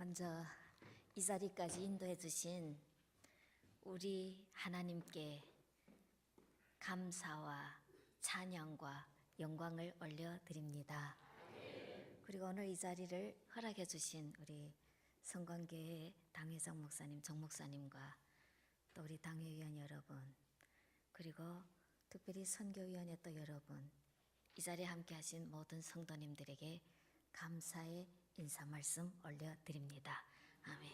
먼저 이 자리까지 인도해 주신 우리 하나님께 감사와 찬양과 영광을 올려드립니다. 그리고 오늘 이 자리를 허락해 주신 우리 성관교회 당회장 목사님, 정 목사님과 또 우리 당회위원 여러분, 그리고 특별히 선교위원회 또 여러분, 이 자리에 함께 하신 모든 성도님들에게 감사의 인사 말씀 올려드립니다. 아멘.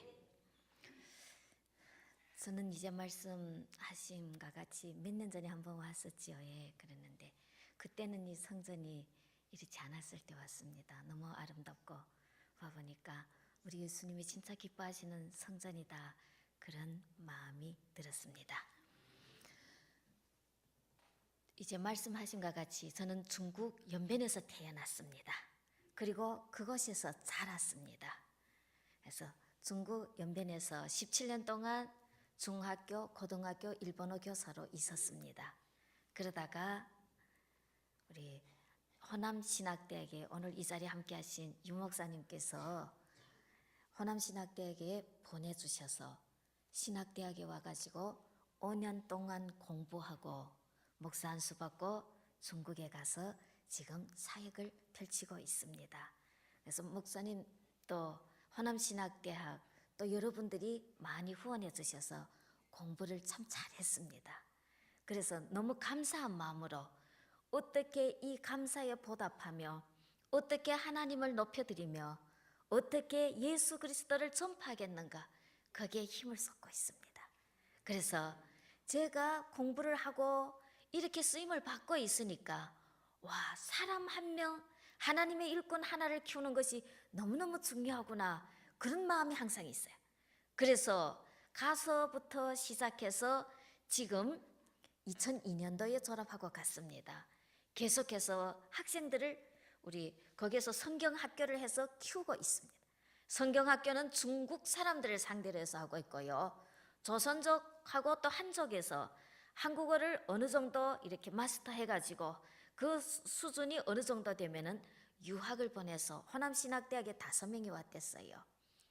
저는 이제 말씀하심과 같이 몇 년 전에 한번 왔었지요. 예, 그랬는데 그때는 이 성전이 이렇지 않았을 때 왔습니다. 너무 아름답고 와보니까 우리 예수님이 진짜 기뻐하시는 성전이다, 그런 마음이 들었습니다. 이제 말씀하신과 같이 저는 중국 연변에서 태어났습니다. 그리고 그곳에서 자랐습니다. 그래서 중국 연변에서 17년 동안 중학교, 고등학교 일본어 교사로 있었습니다. 그러다가 우리 호남신학대학에 오늘 이 자리에 함께 하신 유 목사님께서 호남신학대학에 보내주셔서 신학대학에 와가지고 5년 동안 공부하고 목사 안수 받고 중국에 가서 지금 사역을 펼치고 있습니다. 그래서 목사님 또 호남신학대학 또 여러분들이 많이 후원해 주셔서 공부를 참 잘했습니다. 그래서 너무 감사한 마음으로 어떻게 이 감사에 보답하며 어떻게 하나님을 높여드리며 어떻게 예수 그리스도를 전파하겠는가, 거기에 힘을 쏟고 있습니다. 그래서 제가 공부를 하고 이렇게 쓰임을 받고 있으니까 와, 사람 한 명, 하나님의 일꾼 하나를 키우는 것이 너무너무 중요하구나, 그런 마음이 항상 있어요. 그래서 가서부터 시작해서 지금 2002년도에 졸업하고 갔습니다. 계속해서 학생들을 우리 거기에서 성경학교를 해서 키우고 있습니다. 성경학교는 중국 사람들을 상대로 해서 하고 있고요, 조선족하고 또 한족에서 한국어를 어느 정도 이렇게 마스터해가지고 그 수준이 어느 정도 되면은 유학을 보내서 호남신학대학에 5명이 왔댔어요.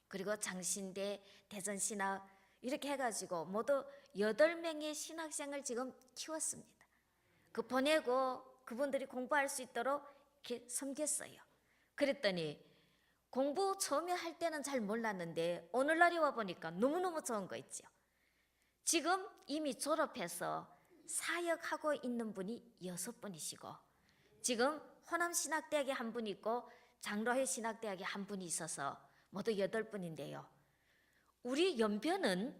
그리고 장신대, 대전신학 이렇게 해가지고 모두 8명의 신학생을 지금 키웠습니다. 그 보내고 그분들이 공부할 수 있도록 이렇게 섬겼어요. 그랬더니 공부 처음에 할 때는 잘 몰랐는데 오늘날에 와보니까 너무너무 좋은 거 있죠. 지금 이미 졸업해서 사역하고 있는 분이 6분이시고 지금 호남신학대학에 한 분 있고 장로회 신학대학에 한 분이 있어서 모두 8분인데요. 우리 연변은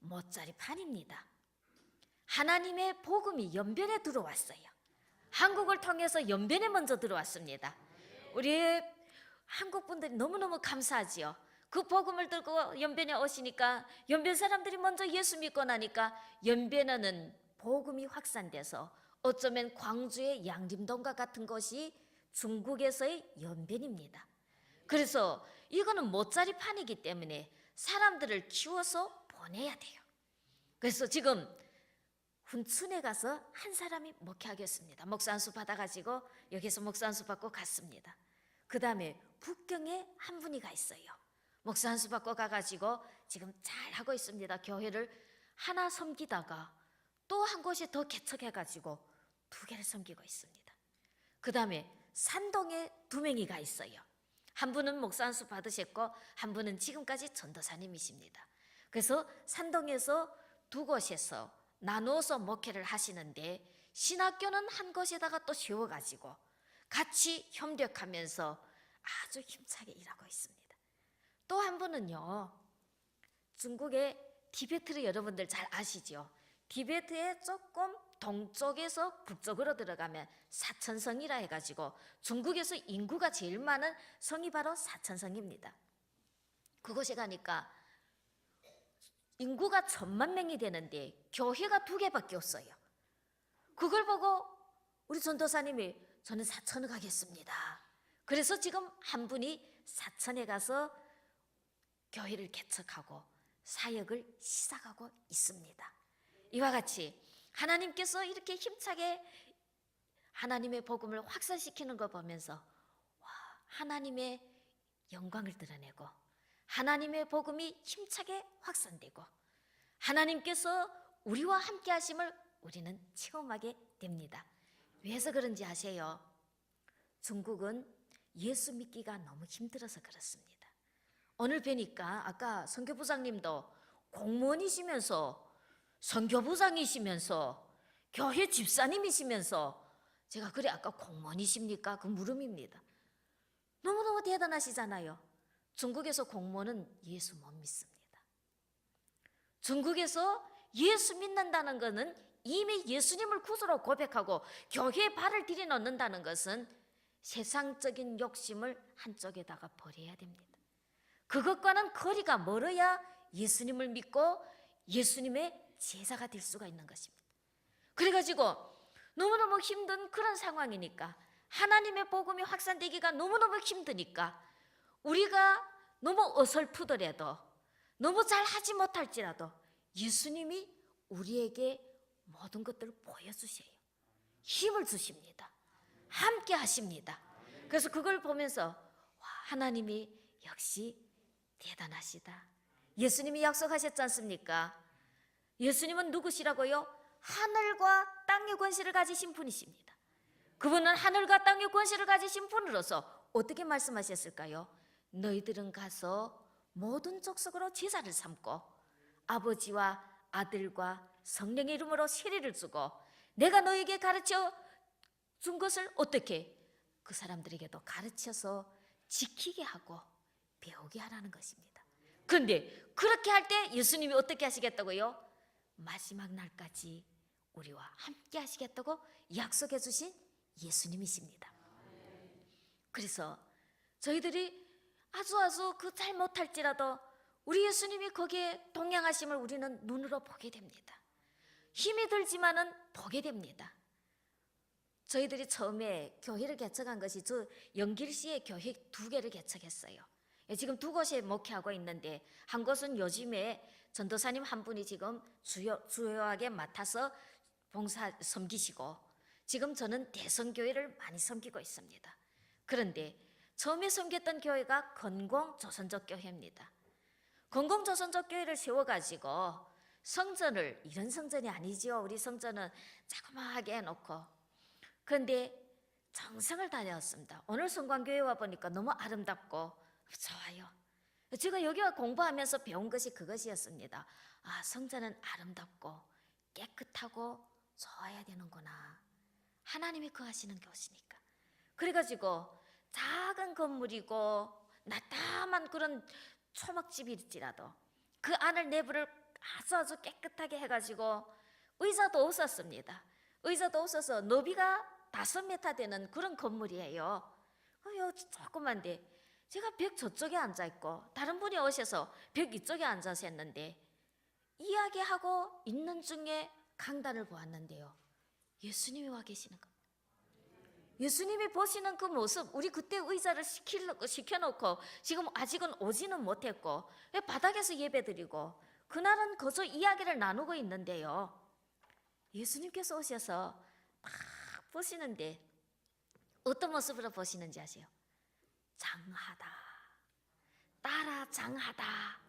못자리판입니다. 하나님의 복음이 연변에 들어왔어요. 한국을 통해서 연변에 먼저 들어왔습니다. 우리 한국 분들이 너무너무 감사하지요. 그 복음을 들고 연변에 오시니까 연변 사람들이 먼저 예수 믿고 나니까 연변에는 복음이 확산돼서 어쩌면 광주의 양림동과 같은 것이 중국에서의 연변입니다. 그래서 이거는 못자리판이기 때문에 사람들을 키워서 보내야 돼요. 그래서 지금 훈춘에 가서 한 사람이 목회하겠습니다. 목사 안수 받아가지고 여기서 목사 안수 받고 갔습니다. 그 다음에 북경에 한 분이 가 있어요. 목사 안수 받고 가가지고 지금 잘 하고 있습니다. 교회를 하나 섬기다가 또 한 곳이 더 개척해가지고 2개를 섬기고 있습니다. 그 다음에 산동에 2명이 가 있어요. 한 분은 목사 안수 받으셨고 한 분은 지금까지 전도사님이십니다. 그래서 산동에서 2곳에서 나누어서 목회를 하시는데 신학교는 한 곳에다가 또 세워가지고 같이 협력하면서 아주 힘차게 일하고 있습니다. 또 한 분은요, 중국의 티베트를 여러분들 잘 아시죠? 티베트의 조금 동쪽에서 북쪽으로 들어가면 사천성이라 해가지고 중국에서 인구가 제일 많은 성이 바로 사천성입니다. 그곳에 가니까 인구가 1000만 명이 되는데 교회가 2개밖에 없어요. 그걸 보고 우리 전도사님이 저는 사천을 가겠습니다. 그래서 지금 한 분이 사천에 가서 교회를 개척하고 사역을 시작하고 있습니다. 이와 같이 하나님께서 이렇게 힘차게 하나님의 복음을 확산시키는 거 보면서 와, 하나님의 영광을 드러내고 하나님의 복음이 힘차게 확산되고 하나님께서 우리와 함께 하심을 우리는 체험하게 됩니다. 왜서 그런지 아세요? 중국은 예수 믿기가 너무 힘들어서 그렇습니다. 오늘 뵈니까 아까 선교부장님도 공무원이시면서 선교부장이시면서 교회 집사님이시면서 제가 그래 아까 공무원이십니까? 그 물음입니다. 너무너무 대단하시잖아요. 중국에서 공무원은 예수 못 믿습니다. 중국에서 예수 믿는다는 것은 이미 예수님을 구주로 고백하고 교회에 발을 들여놓는다는 것은 세상적인 욕심을 한쪽에다가 버려야 됩니다. 그것과는 거리가 멀어야 예수님을 믿고 예수님의 제자가 될 수가 있는 것입니다. 그래가지고 너무너무 힘든 그런 상황이니까 하나님의 복음이 확산되기가 너무너무 힘드니까 우리가 너무 어설프더라도 너무 잘하지 못할지라도 예수님이 우리에게 모든 것들을 보여주세요. 힘을 주십니다. 함께 하십니다. 그래서 그걸 보면서 와, 하나님이 역시 대단하시다. 예수님이 약속하셨지 않습니까? 예수님은 누구시라고요? 하늘과 땅의 권세를 가지신 분이십니다. 그분은 하늘과 땅의 권세를 가지신 분으로서 어떻게 말씀하셨을까요? 너희들은 가서 모든 족속으로 제자를 삼고 아버지와 아들과 성령의 이름으로 세례를 주고 내가 너에게 가르쳐 준 것을 어떻게 그 사람들에게도 가르쳐서 지키게 하고 배우게 하라는 것입니다. 그런데 그렇게 할 때 예수님이 어떻게 하시겠다고요? 마지막 날까지 우리와 함께 하시겠다고 약속해 주신 예수님이십니다. 그래서 저희들이 아주 그 잘 못할지라도 우리 예수님이 거기에 동행하심을 우리는 눈으로 보게 됩니다. 힘이 들지만은 보게 됩니다. 저희들이 처음에 교회를 개척한 것이 저 영길시에 교회 2개를 개척했어요. 지금 2곳에 목회하고 있는데 한 곳은 요즘에 전도사님 한 분이 지금 주요하게 맡아서 봉사 섬기시고 지금 저는 대성교회를 많이 섬기고 있습니다. 그런데 처음에 섬겼던 교회가 건공조선족 교회입니다. 건공조선족 교회를 세워가지고 성전을 이런 성전이 아니지요. 우리 성전은 자그마하게 해놓고 그런데 정성을 다녔습니다. 오늘 성광교회 와 보니까 너무 아름답고 좋아요. 제가 여기 와 공부하면서 배운 것이 그것이었습니다. 아, 성전은 아름답고 깨끗하고 좋아야 되는구나. 하나님이 거하시는 곳이니까. 그래가지고 작은 건물이고 나타만 그런 초막집일지라도 그 안을 내부를 아주 깨끗하게 해가지고 의자도 없었습니다. 의자도 없어서 너비가 5m 되는 그런 건물이에요. 조그만데 제가 벽 저쪽에 앉아있고 다른 분이 오셔서 벽 이쪽에 앉아서 했는데 이야기하고 있는 중에 강단을 보았는데요. 예수님이 와 계시는 겁니다. 예수님이 보시는 그 모습, 우리 그때 의자를 시켜놓고 지금 아직은 오지는 못했고 바닥에서 예배드리고 그날은 거저 이야기를 나누고 있는데요. 예수님께서 오셔서 막 보시는데 어떤 모습으로 보시는지 아세요? 장하다, 따라 장하다,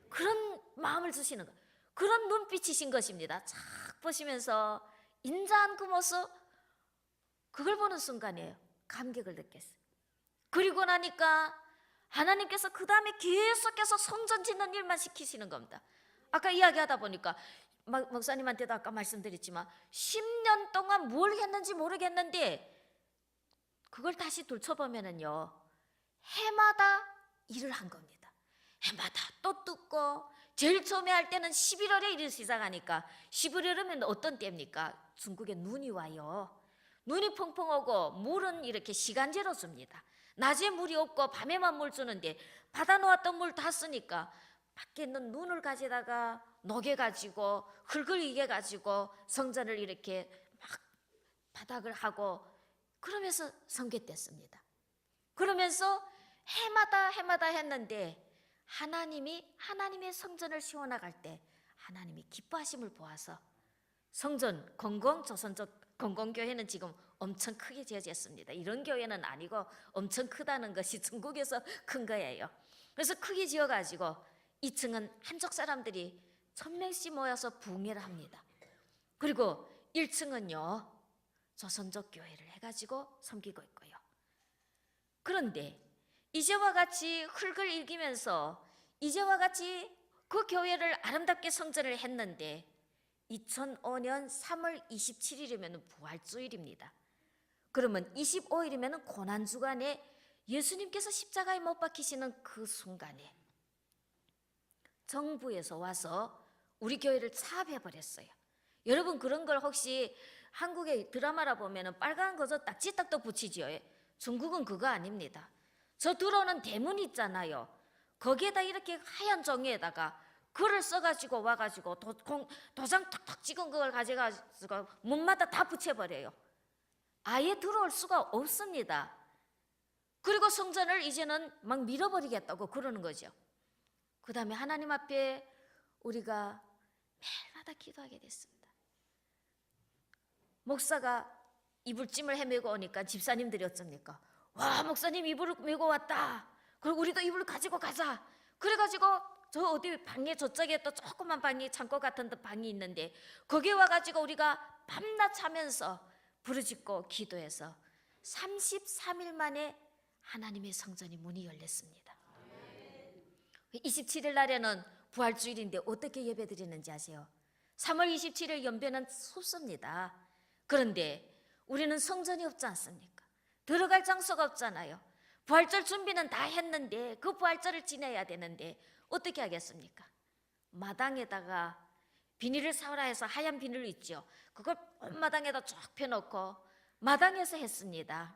그런 마음을 주시는 것, 그런 눈빛이신 것입니다. 착 보시면서 인자한 그 모습, 그걸 보는 순간에 감격을 느꼈어요. 그리고 나니까 하나님께서 그 다음에 계속해서 성전 짓는 일만 시키시는 겁니다. 아까 이야기하다 보니까 목사님한테도 아까 말씀드렸지만 10년 동안 뭘 했는지 모르겠는데 그걸 다시 돌춰보면은요, 해마다 일을 한 겁니다. 해마다 또 뜯고, 제일 처음에 할 때는 11월에 일을 시작하니까 11월이면 어떤 때입니까? 중국에 눈이 와요. 눈이 펑펑 오고 물은 이렇게 시간제로 줍니다. 낮에 물이 없고 밤에만 물 주는데 받아놓았던 물 다 쓰니까 밖에 있는 눈을 가져다가 녹여가지고 흙을 이겨가지고 성전을 이렇게 막 바닥을 하고 그러면서 성겼댔습니다. 그러면서 해마다 했는데 하나님의 성전을 세워나갈 때 하나님이 기뻐하심을 보아서 성전 건공조선족 건공교회는 지금 엄청 크게 지어졌습니다. 이런 교회는 아니고 엄청 크다는 것이 중국에서 큰 거예요. 그래서 크게 지어가지고 2층은 한족 사람들이 1000명씩 모여서 부흥회를 합니다. 그리고 1층은요 조선족 교회를 해가지고 섬기고 있고요. 그런데 이제와 같이 흙을 일기면서 이제와 같이 그 교회를 아름답게 성전을 했는데 2005년 3월 27일이면 부활주일입니다. 그러면 25일이면 고난주간에 예수님께서 십자가에 못 박히시는 그 순간에 정부에서 와서 우리 교회를 차압해버렸어요. 여러분 그런 걸 혹시 한국의 드라마라 보면 빨간 거저 딱지딱도 붙이지요. 중국은 그거 아닙니다. 저 들어오는 대문 있잖아요. 거기에다 이렇게 하얀 종이에다가 글을 써가지고 와가지고 도장 탁탁 찍은 걸 가져가지고 문마다 다 붙여버려요. 아예 들어올 수가 없습니다. 그리고 성전을 이제는 막 밀어버리겠다고 그러는 거죠. 그 다음에 하나님 앞에 우리가 매일마다 기도하게 됐습니다. 목사가 이불짐을 헤매고 오니까 집사님들이 어쩝니까? 와, 목사님 이불을 메고 왔다. 그리고 우리도 이불을 가지고 가자. 그래가지고 저 어디 방에 저쪽에 또 조그만 방이 창고 같은 방이 있는데 거기에 와가지고 우리가 밤낮 자면서 부르짖고 기도해서 33일 만에 하나님의 성전이 문이 열렸습니다. 27일 날에는 부활주일인데 어떻게 예배드리는지 아세요? 3월 27일 연배는 숲습니다. 그런데 우리는 성전이 없지 않습니까? 들어갈 장소가 없잖아요. 부활절 준비는 다 했는데 그 부활절을 지내야 되는데 어떻게 하겠습니까? 마당에다가 비닐을 사오라 해서 하얀 비닐 있죠. 그걸 온 마당에다 쫙 펴놓고 마당에서 했습니다.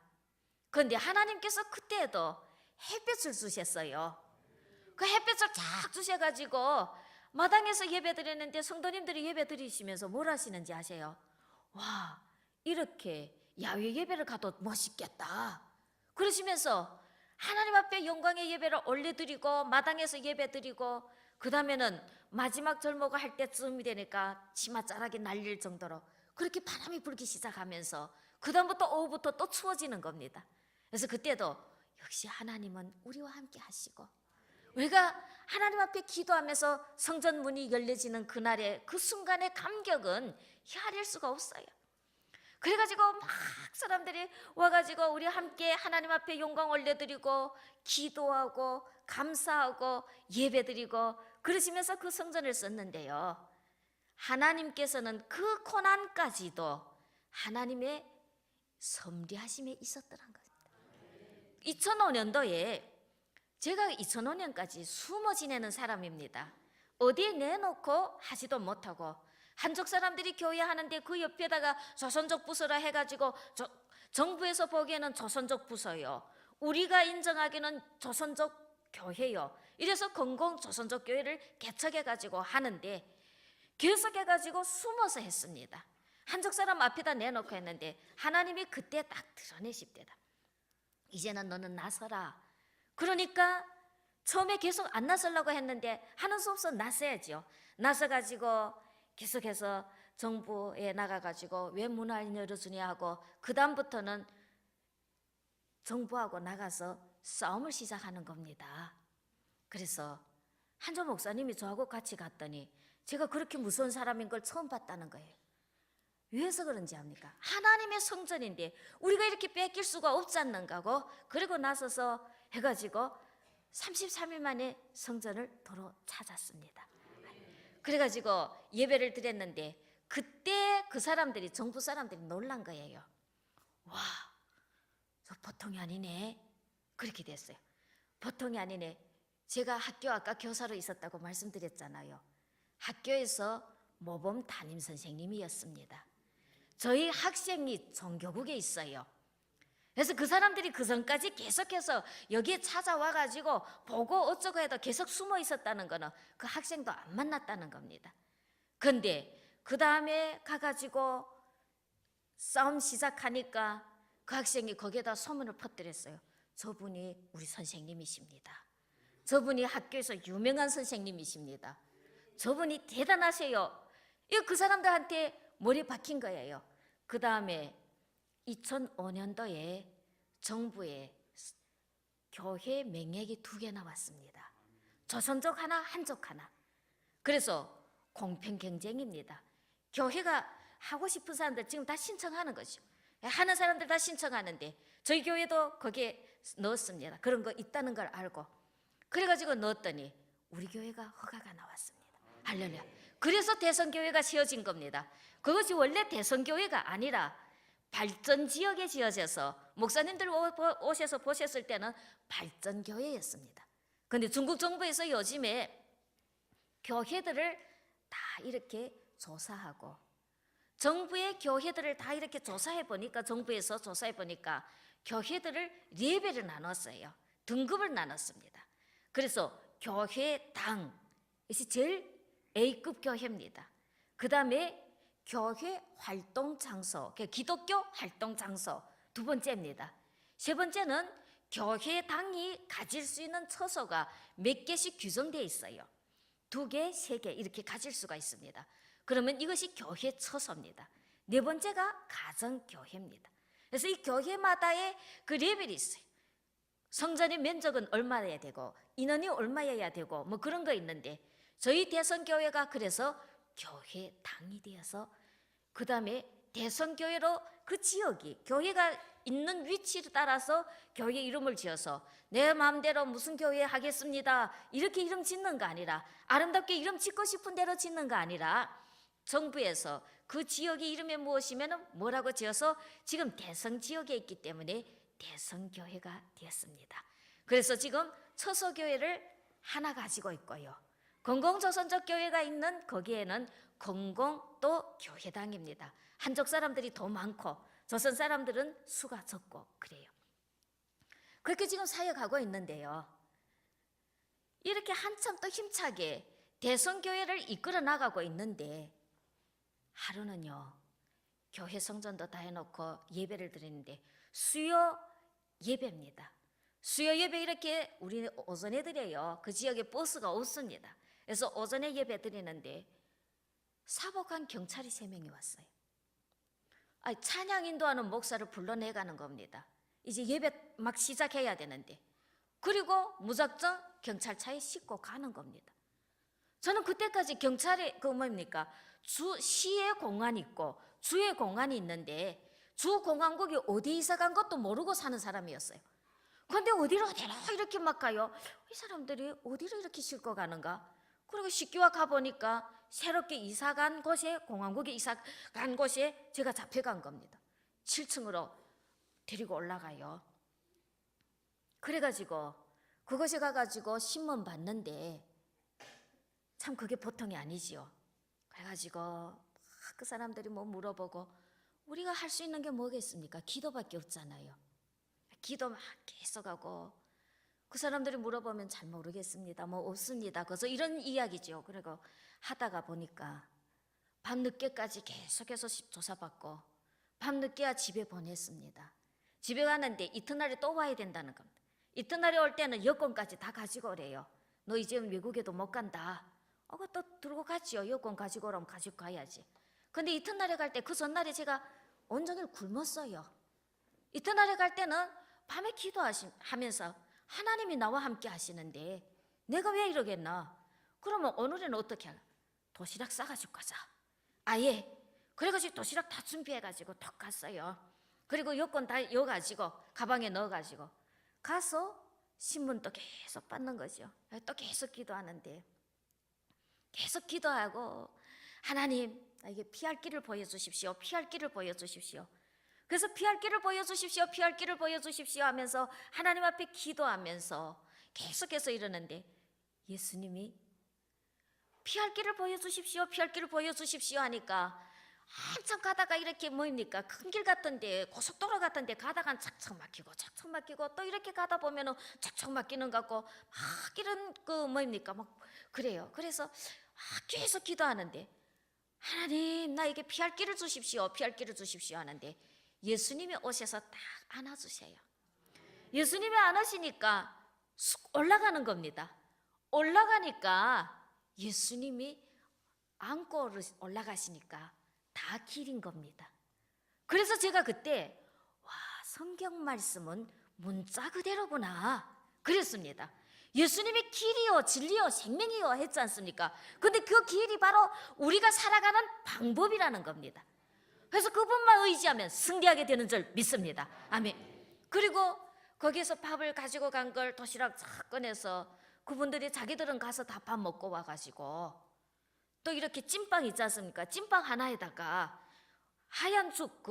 그런데 하나님께서 그때에도 햇볕을 주셨어요. 그 햇볕을 쫙 주셔가지고 마당에서 예배 드렸는데 성도님들이 예배 드리시면서 뭘 하시는지 아세요? 와, 이렇게 야외 예배를 가도 멋있겠다 그러시면서 하나님 앞에 영광의 예배를 올려드리고 마당에서 예배 드리고 그 다음에는 마지막 절모가 할 때쯤이 되니까 치마 자락이 날릴 정도로 그렇게 바람이 불기 시작하면서 그 다음부터 오후부터 또 추워지는 겁니다. 그래서 그때도 역시 하나님은 우리와 함께 하시고 우리가 하나님 앞에 기도하면서 성전 문이 열려지는 그날의 그 순간의 감격은 헤아릴 수가 없어요. 그래가지고 막 사람들이 와가지고 우리 함께 하나님 앞에 영광 올려드리고 기도하고 감사하고 예배드리고 그러시면서 그 성전을 썼는데요, 하나님께서는 그 고난까지도 하나님의 섭리하심에 있었더란 겁니다. 2005년도에 제가 2005년까지 숨어 지내는 사람입니다. 어디에 내놓고 하지도 못하고 한족 사람들이 교회 하는데 그 옆에다가 조선족 부서라 해가지고 정부에서 보기에는 조선족 부서요, 우리가 인정하기는 조선족 교회요. 이래서 공공 조선족 교회를 개척해가지고 하는데 계속해가지고 숨어서 했습니다. 한족 사람 앞에다 내놓고 했는데 하나님이 그때 딱 드러내십니다. 이제는 너는 나서라. 그러니까 처음에 계속 안 나서려고 했는데 하는 수 없어 나서야죠. 나서가지고 계속해서 정부에 나가가지고 왜 문을 안 열어주냐 하고 그 다음부터는 정부하고 나가서 싸움을 시작하는 겁니다. 그래서 한조 목사님이 저하고 같이 갔더니 제가 그렇게 무서운 사람인 걸 처음 봤다는 거예요. 왜서 그런지 압니까? 하나님의 성전인데 우리가 이렇게 뺏길 수가 없지 않는가 하고 그리고 나서서 해가지고 33일 만에 성전을 도로 찾았습니다. 그래가지고 예배를 드렸는데 그때 그 사람들이, 정부 사람들이 놀란 거예요. 와, 저 보통이 아니네. 그렇게 됐어요. 보통이 아니네. 제가 학교 아까 교사로 있었다고 말씀드렸잖아요. 학교에서 모범 담임 선생님이었습니다. 저희 학생이 종교국에 있어요. 그래서 그 사람들이 그 전까지 계속해서 여기에 찾아와가지고 보고 어쩌고 해도 계속 숨어 있었다는 거는 그 학생도 안 만났다는 겁니다. 근데 그 다음에 가가지고 싸움 시작하니까 그 학생이 거기에다 소문을 퍼뜨렸어요. 저분이 우리 선생님이십니다. 저분이 학교에서 유명한 선생님이십니다. 저분이 대단하세요. 이거 그 사람들한테 머리 박힌 거예요. 그 다음에 2005년도에 정부에 교회 맹약이 2개 나왔습니다. 조선족 하나, 한족 하나. 그래서 공평 경쟁입니다. 교회가 하고 싶은 사람들 지금 다 신청하는 거죠. 하는 사람들 다 신청하는데 저희 교회도 거기에 넣었습니다. 그런 거 있다는 걸 알고 그래가지고 넣었더니 우리 교회가 허가가 나왔습니다. 할렐루야. 그래서 대선교회가 지어진 겁니다. 그것이 원래 대선교회가 아니라 발전지역에 지어져서 목사님들 오셔서 보셨을 때는 발전교회였습니다. 그런데 중국 정부에서 요즘에 교회들을 다 이렇게 조사하고 정부의 교회들을 다 이렇게 조사해 보니까 정부에서 조사해 보니까 교회들을 레벨을 나눴어요. 등급을 나눴습니다. 그래서 교회당 이것이 제일 A급 교회입니다. 그 다음에 교회 활동 장소, 기독교 활동 장소 2번째입니다. 3번째는 교회당이 가질 수 있는 처소가 몇 개씩 규정되어 있어요. 2개, 3개 이렇게 가질 수가 있습니다. 그러면 이것이 교회 처소입니다. 4번째가 가정교회입니다. 그래서 이 교회마다의 그 레벨이 있어요. 성전의 면적은 얼마여야 되고 인원이 얼마여야 되고 뭐 그런 거 있는데 저희 대선교회가 그래서 교회당이 되어서 그 다음에 대선교회로 그 지역이 교회가 있는 위치에 따라서 교회 이름을 지어서 내 마음대로 무슨 교회 하겠습니다 이렇게 이름 짓는 거 아니라 아름답게 이름 짓고 싶은 대로 짓는 거 아니라 정부에서 그 지역의 이름이 무엇이면 뭐라고 지어서 지금 대선지역에 있기 때문에 대선교회가 되었습니다. 그래서 지금 처소교회를 하나 가지고 있고요. 공공조선족 교회가 있는 거기에는 공공 또 교회당입니다. 한족 사람들이 더 많고 조선 사람들은 수가 적고 그래요. 그렇게 지금 사역하고 있는데요. 이렇게 한참 또 힘차게 대선교회를 이끌어 나가고 있는데 하루는요. 교회 성전도 다 해놓고 예배를 드리는데 수요 예배입니다. 수요 예배 이렇게 우리 오전에 드려요. 그 지역에 버스가 없습니다. 그래서 오전에 예배 드리는데 사복한 경찰이 3명이 왔어요. 찬양 인도하는 목사를 불러내가는 겁니다. 이제 예배 막 시작해야 되는데 그리고 무작정 경찰차에 싣고 가는 겁니다. 저는 그때까지 경찰에 시의 공안이 있고 주의 공안이 있는데 주 공안국이 어디 이사 간 것도 모르고 사는 사람이었어요. 그런데 어디로 이렇게 막 가요? 이 사람들이 어디로 이렇게 싣고 가는가? 그리고 식기와 가보니까 새롭게 이사 간 곳에 공안국에 이사 간 곳에 제가 잡혀간 겁니다. 7층으로 데리고 올라가요. 그래가지고 그곳에 가가지고 신문 봤는데 참 그게 보통이 아니지요. 그래가지고 그 사람들이 뭐 물어보고 우리가 할 수 있는 게 뭐겠습니까? 기도밖에 없잖아요. 기도 막 계속 하고 그 사람들이 물어보면 잘 모르겠습니다. 뭐 없습니다. 그래서 이런 이야기죠. 그리고 하다가 보니까 밤늦게까지 계속해서 조사받고 밤늦게야 집에 보냈습니다. 집에 가는데 이튿날에 또 와야 된다는 겁니다. 이튿날에 올 때는 여권까지 다 가지고 오래요. 너 이제 외국에도 못 간다. 또 들고 갔지요. 여권 가지고 오라면 가지고 가야지. 근데 이튿날에 갈 때 그 전날에 제가 온종일 굶었어요. 이튿날에 갈 때는 밤에 기도하면서 하나님이 나와 함께 하시는데 내가 왜 이러겠나? 그러면 오늘은 어떻게 할까? 도시락 싸가지고 가자. 아예. 그래가지고 도시락 다 준비해가지고 턱 갔어요. 그리고 여권 다 여가지고 가방에 넣어가지고 가서 신문도 계속 받는 거죠. 또 계속 기도하는데 계속 기도하고 하나님 나에게 피할 길을 보여주십시오. 피할 길을 보여주십시오. 그래서 피할 길을 보여주십시오. 피할 길을 보여주십시오 하면서 하나님 앞에 기도하면서 계속해서 이러는데 예수님이 피할 길을 보여주십시오. 피할 길을 보여주십시오 하니까 한참 가다가 이렇게 큰 길 같은데 고속도로 같은데 가다가 착착 막히고 또 이렇게 가다 보면은 착착 막히는 것 같고 막 이런 막 그래요. 그래서 계속 기도하는데 하나님 나에게 피할 길을 주십시오. 피할 길을 주십시오 하는데 예수님이 오셔서 딱 안아주세요. 예수님이 안으시니까 올라가는 겁니다. 올라가니까 예수님이 안고 올라가시니까 다 길인 겁니다. 그래서 제가 그때 성경 말씀은 문자 그대로구나. 그랬습니다. 예수님이 길이요 진리요 생명이요 했지 않습니까? 근데 그 길이 바로 우리가 살아가는 방법이라는 겁니다. 그래서 그분만 의지하면 승리하게 되는 줄 믿습니다. 아멘. 그리고 거기에서 밥을 가지고 간 걸 도시락 쫙 꺼내서 그분들이 자기들은 가서 다 밥 먹고 와가지고 또 이렇게 찐빵 있지 않습니까? 찐빵 하나에다가 하얀 죽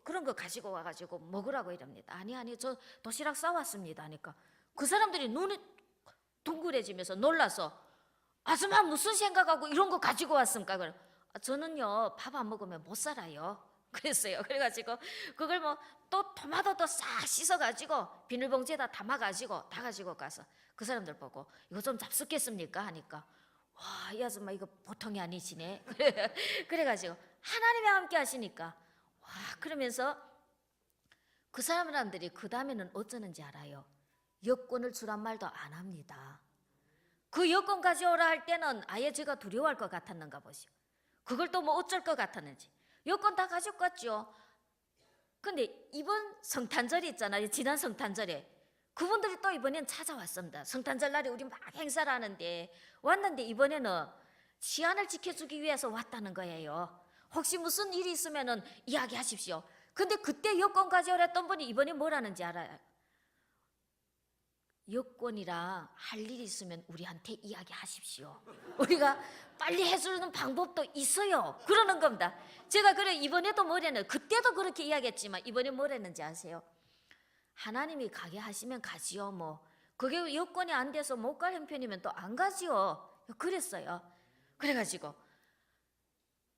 그런 거 가지고 와가지고 먹으라고 이럽니다. 아니 저 도시락 싸왔습니다 하니까 그 사람들이 눈이 둥그레지면서 놀라서 아줌마 무슨 생각하고 이런 거 가지고 왔습니까? 그래. 저는요 밥 안 먹으면 못 살아요. 그랬어요. 그래가지고 그걸 뭐 또 토마토도 싹 씻어가지고 비닐봉지에다 담아가지고 다 가지고 가서 그 사람들 보고 이거 좀 잡숫겠습니까? 하니까 와, 이 아줌마 이거 보통이 아니시네. 그래가지고 하나님이 함께 하시니까 와, 그러면서 그 사람들이 그 다음에는 어쩌는지 알아요? 여권을 주란 말도 안 합니다. 그 여권 가져오라 할 때는 아예 제가 두려워할 것 같았는가 보시오. 그걸 또 뭐 어쩔 것 같았는지 여권 다 가지고 갔죠. 근데 이번 성탄절이 있잖아요. 지난 성탄절에 그분들이 또 이번엔 찾아왔습니다. 성탄절 날에 우리 막 행사를 하는데 왔는데 이번에는 시안을 지켜주기 위해서 왔다는 거예요. 혹시 무슨 일이 있으면은 이야기하십시오. 근데 그때 여권 가져오랬던 분이 이번에 뭐라는지 알아요? 여권이랑 할 일이 있으면 우리한테 이야기하십시오. 우리가 빨리 해주는 방법도 있어요. 그러는 겁니다. 제가 그래 이번에도 뭐랬는 그때도 그렇게 이야기했지만 이번에 뭐랬는지 아세요? 하나님이 가게 하시면 가지요. 뭐 그게 여건이 안 돼서 못 갈 형편이면 또 안 가지요. 그랬어요. 그래가지고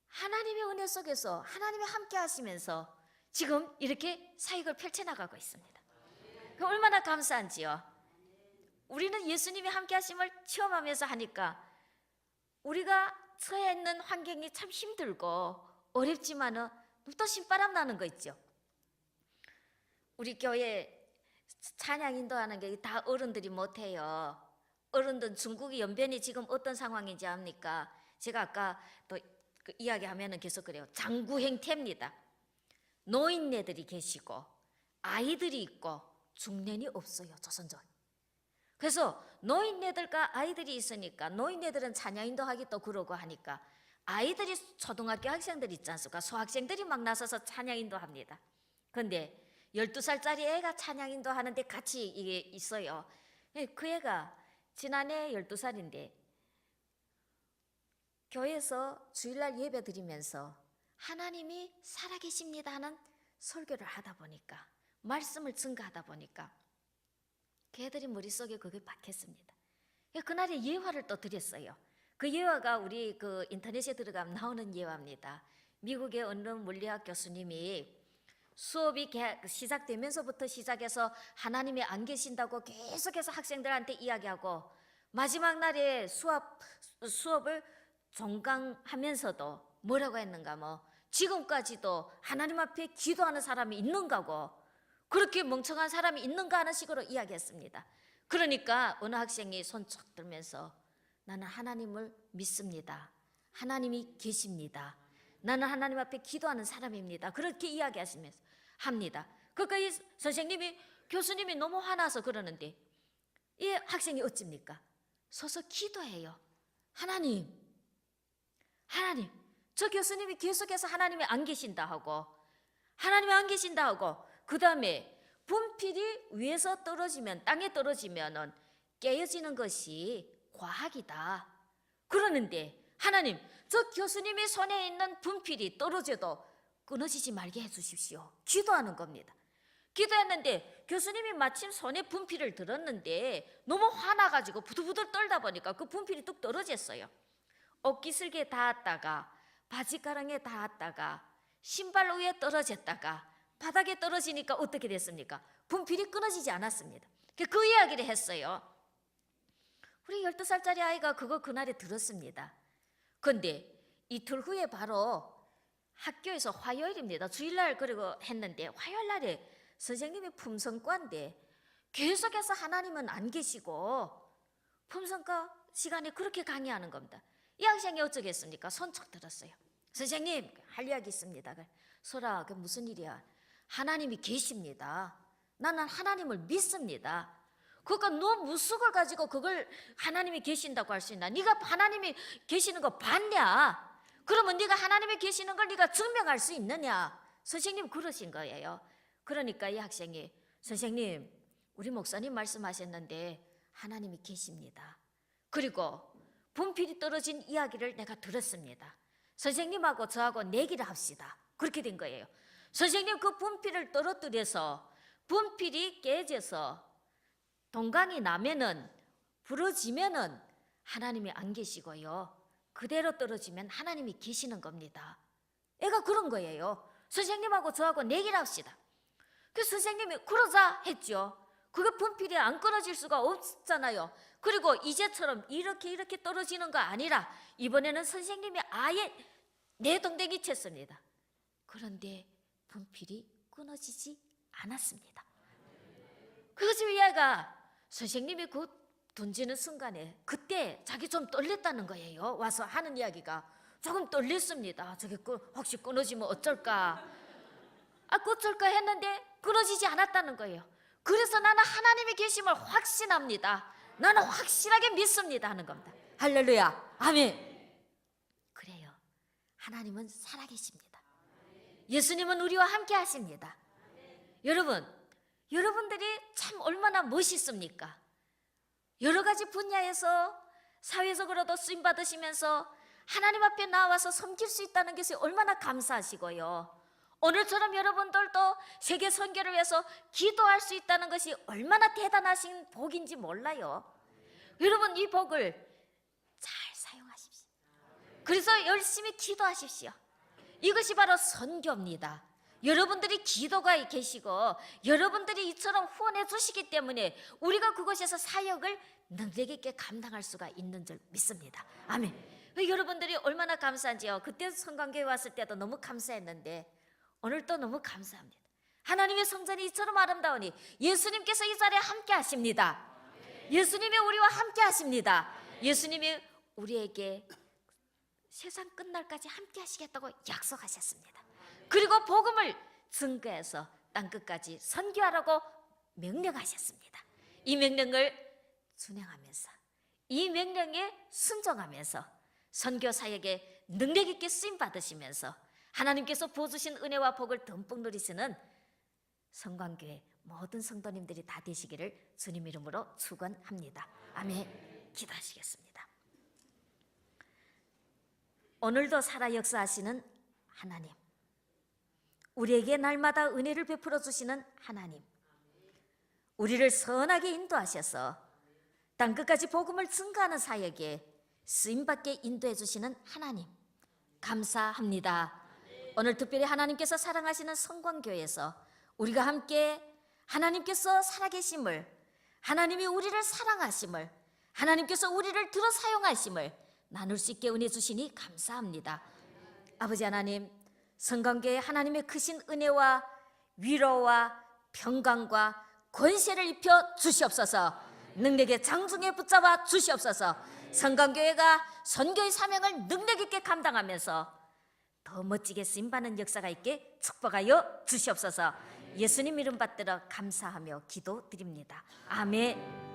하나님의 은혜 속에서 하나님이 함께 하시면서 지금 이렇게 사역을 펼쳐나가고 있습니다. 얼마나 감사한지요. 우리는 예수님이 함께 하심을 체험하면서 하니까 우리가 처해 있는 환경이 참 힘들고 어렵지만은 또 신바람 나는 거 있죠. 우리 교회 찬양 인도하는 게 다 어른들이 못해요. 어른들 중국이 연변이 지금 어떤 상황인지 압니까? 제가 아까 또 그 이야기하면은 계속 그래요. 장구 행태입니다. 노인네들이 계시고 아이들이 있고 중년이 없어요. 조선족. 그래서 노인네들과 아이들이 있으니까 노인네들은 찬양 인도하기 또 그러고 하니까 아이들이 초등학교 학생들 있지 않습니까? 소학생들이 막 나서서 찬양 인도합니다. 그런데 12살짜리 애가 찬양 인도하는데 같이 이게 있어요. 그 애가 지난해 12살인데 교회에서 주일날 예배 드리면서 하나님이 살아계십니다 하는 설교를 하다 보니까 말씀을 증거하다 보니까 걔들이 머릿속에 그게 박혔습니다. 그날에 예화를 또 드렸어요. 그 예화가 우리 그 인터넷에 들어가면 나오는 예화입니다. 미국의 어느 물리학 교수님이 수업이 시작되면서부터 시작해서 하나님이 안 계신다고 계속해서 학생들한테 이야기하고 마지막 날에 수업을 종강하면서도 뭐라고 했는가 뭐 지금까지도 하나님 앞에 기도하는 사람이 있는가고 그렇게 멍청한 사람이 있는가 하는 식으로 이야기했습니다. 그러니까 어느 학생이 손 쫙 들면서 나는 하나님을 믿습니다. 하나님이 계십니다. 나는 하나님 앞에 기도하는 사람입니다. 그렇게 이야기하시면서 합니다. 그러니까 이 선생님이 교수님이 너무 화나서 그러는데 이 학생이 어찌입니까? 서서 기도해요. 하나님 저 교수님이 계속해서 하나님이 안 계신다 하고 하나님이 안 계신다 하고 그 다음에 분필이 위에서 떨어지면 땅에 떨어지면은 깨어지는 것이 과학이다. 그러는데 하나님 저 교수님의 손에 있는 분필이 떨어져도 끊어지지 말게 해주십시오. 기도하는 겁니다. 기도했는데 교수님이 마침 손에 분필을 들었는데 너무 화나가지고 부들부들 떨다 보니까 그 분필이 뚝 떨어졌어요. 옷기슬개에 닿았다가 바지가랑에 닿았다가 신발 위에 떨어졌다가 바닥에 떨어지니까 어떻게 됐습니까? 분필이 끊어지지 않았습니다. 그 이야기를 했어요. 우리 12살짜리 아이가 그거 그날에 들었습니다. 그런데 이틀 후에 바로 학교에서 화요일입니다. 주일날 그리고 했는데 화요일날에 선생님이 품성과인데 계속해서 하나님은 안 계시고 품성과 시간에 그렇게 강의하는 겁니다. 이 학생이 어쩌겠습니까? 손 척 들었어요. 선생님 할 이야기 있습니다. 소라 그 무슨 일이야? 하나님이 계십니다. 나는 하나님을 믿습니다. 그러니까 너 무속을 가지고 그걸 하나님이 계신다고 할 수 있나? 네가 하나님이 계시는 거 봤냐? 그러면 네가 하나님이 계시는 걸 네가 증명할 수 있느냐? 선생님 그러신 거예요. 그러니까 이 학생이 선생님 우리 목사님 말씀하셨는데 하나님이 계십니다. 그리고 분필이 떨어진 이야기를 내가 들었습니다. 선생님하고 저하고 내기를 합시다. 그렇게 된 거예요. 선생님 그 분필을 떨어뜨려서 분필이 깨져서 동강이 나면은 부러지면은 하나님이 안 계시고요. 그대로 떨어지면 하나님이 계시는 겁니다. 애가 그런 거예요. 선생님하고 저하고 내기를 합시다. 그래서 선생님이 그러자 했죠. 그게 분필이 안 끊어질 수가 없잖아요. 그리고 이제처럼 이렇게 떨어지는 거 아니라 이번에는 선생님이 아예 내동댕이 쳤습니다. 그런데 분필이 끊어지지 않았습니다. 그래서 얘가 선생님이 그 던지는 순간에 그때 자기 좀 떨렸다는 거예요. 와서 하는 이야기가 조금 떨렸습니다. 저게 혹시 끊어지면 어쩔까? 어쩔까 했는데 끊어지지 않았다는 거예요. 그래서 나는 하나님이 계심을 확신합니다. 나는 확실하게 믿습니다 하는 겁니다. 할렐루야. 아멘. 그래요. 하나님은 살아계십니다. 예수님은 우리와 함께 하십니다. 여러분들이 참 얼마나 멋있습니까? 여러 가지 분야에서 사회적으로도 쓰임 받으시면서 하나님 앞에 나와서 섬길 수 있다는 것이 얼마나 감사하시고요. 오늘처럼 여러분들도 세계 선교를 위해서 기도할 수 있다는 것이 얼마나 대단하신 복인지 몰라요. 여러분 이 복을 잘 사용하십시오. 그래서 열심히 기도하십시오. 이것이 바로 선교입니다. 여러분들이 기도가 계시고 여러분들이 이처럼 후원해 주시기 때문에 우리가 그곳에서 사역을 능력 있게 감당할 수가 있는 줄 믿습니다. 아멘. 여러분들이 얼마나 감사한지요. 그때 성관교회 왔을 때도 너무 감사했는데 오늘도 너무 감사합니다. 하나님의 성전이 이처럼 아름다우니 예수님께서 이 자리에 함께 하십니다. 예수님이 우리와 함께 하십니다. 예수님이 우리에게 세상 끝날까지 함께 하시겠다고 약속하셨습니다. 그리고 복음을 증거해서 땅끝까지 선교하라고 명령하셨습니다. 이 명령을 준행하면서 이 명령에 순종하면서 선교 사역에 능력 있게 쓰임 받으시면서 하나님께서 부어주신 은혜와 복을 듬뿍 누리시는 성광교회 모든 성도님들이 다 되시기를 주님 이름으로 축원합니다. 아멘. 기도하시겠습니다. 오늘도 살아 역사하시는 하나님, 우리에게 날마다 은혜를 베풀어 주시는 하나님, 우리를 선하게 인도하셔서 땅끝까지 복음을 증거하는 사역에 쓰임받게 인도해 주시는 하나님 감사합니다. 오늘 특별히 하나님께서 사랑하시는 성광교회에서 우리가 함께 하나님께서 살아계심을, 하나님이 우리를 사랑하심을, 하나님께서 우리를 들어 사용하심을 나눌 수 있게 은혜 주시니 감사합니다. 아버지 하나님, 성광교회에 하나님의 크신 은혜와 위로와 평강과 권세를 입혀 주시옵소서. 능력의 장중에 붙잡아 주시옵소서. 성광교회가 선교의 사명을 능력 있게 감당하면서 더 멋지게 쓰임받는 역사가 있게 축복하여 주시옵소서. 예수님 이름 받들어 감사하며 기도드립니다. 아멘.